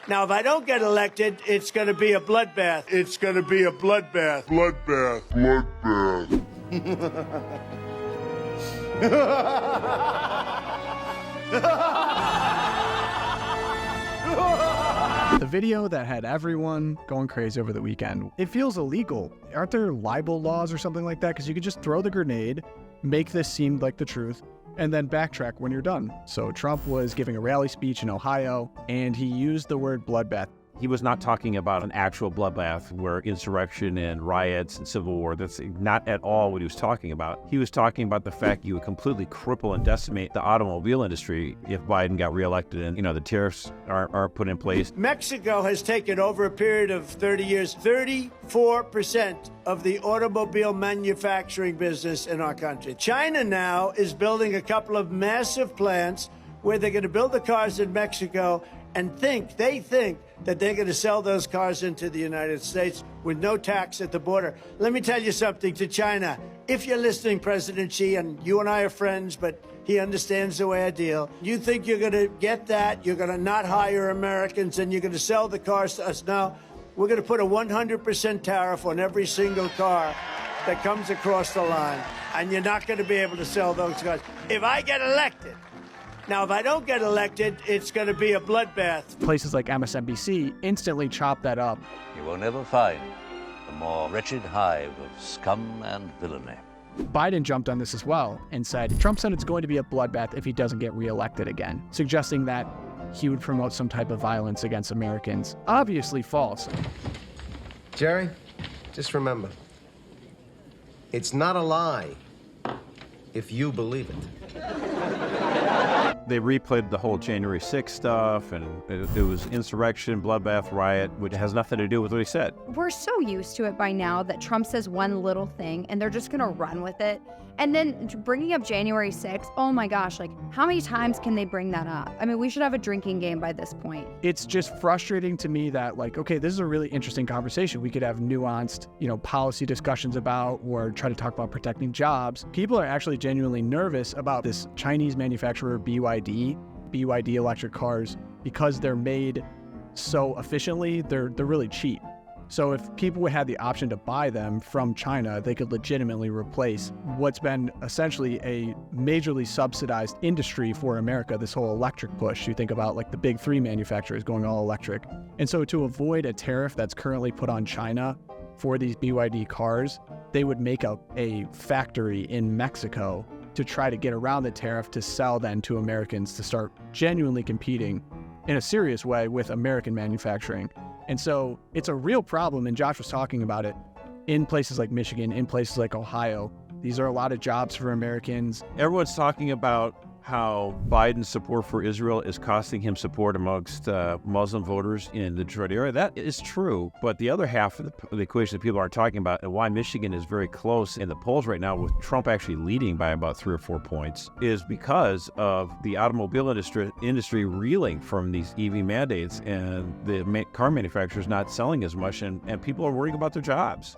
Now, if I don't get elected, it's going to be a bloodbath. It's going to be a bloodbath. Bloodbath. Bloodbath. The video that had everyone going crazy over the weekend, it feels illegal. Aren't there libel laws or something like that? Because you could just throw the grenade, make this seem like the truth, and then backtrack when you're done. So Trump was giving a rally speech in Ohio, and he used the word bloodbath. He was not talking about an actual bloodbath where insurrection and riots and civil war. That's not at all what he was talking about. He was talking about the fact you would completely cripple and decimate the automobile industry if Biden got reelected and, the tariffs aren't put in place. Mexico has taken over a period of 30 years, 34% of the automobile manufacturing business in our country. China now is building a couple of massive plants where they're going to build the cars in Mexico and they think that they're going to sell those cars into the United States with no tax at the border. Let me tell you something to China. If you're listening, President Xi, and you and I are friends, but he understands the way I deal, you think you're going to get that, you're going to not hire Americans, and you're going to sell the cars to us. No, we're going to put a 100% tariff on every single car that comes across the line, and you're not going to be able to sell those cars. If I get elected, now, if I don't get elected, it's going to be a bloodbath. Places like MSNBC instantly chop that up. You will never find a more wretched hive of scum and villainy. Biden jumped on this as well and said, Trump said it's going to be a bloodbath if he doesn't get reelected again, suggesting that he would promote some type of violence against Americans. Obviously false. Jerry, just remember, it's not a lie if you believe it. They replayed the whole January 6th stuff, and it was insurrection, bloodbath, riot, which has nothing to do with what he said. We're so used to it by now that Trump says one little thing and they're just going to run with it. And then bringing up January 6th, oh my gosh, how many times can they bring that up? I mean, we should have a drinking game by this point. It's just frustrating to me that okay, this is a really interesting conversation. We could have nuanced, policy discussions about, or try to talk about protecting jobs. People are actually genuinely nervous about this Chinese manufacturer, BYD electric cars, because they're made so efficiently, they're really cheap. So if people had the option to buy them from China, they could legitimately replace what's been essentially a majorly subsidized industry for America, this whole electric push. You think about the big three manufacturers going all electric. And so to avoid a tariff that's currently put on China for these BYD cars, they would make a factory in Mexico to try to get around the tariff to sell then to Americans to start genuinely competing in a serious way with American manufacturing. And so it's a real problem, and Josh was talking about it, in places like Michigan, in places like Ohio. These are a lot of jobs for Americans. Everyone's talking about how Biden's support for Israel is costing him support amongst Muslim voters in the Detroit area. That is true, but the other half of the equation that people aren't talking about, and why Michigan is very close in the polls right now with Trump actually leading by about 3 or 4 points, is because of the automobile industry reeling from these EV mandates and the car manufacturers not selling as much, and people are worrying about their jobs.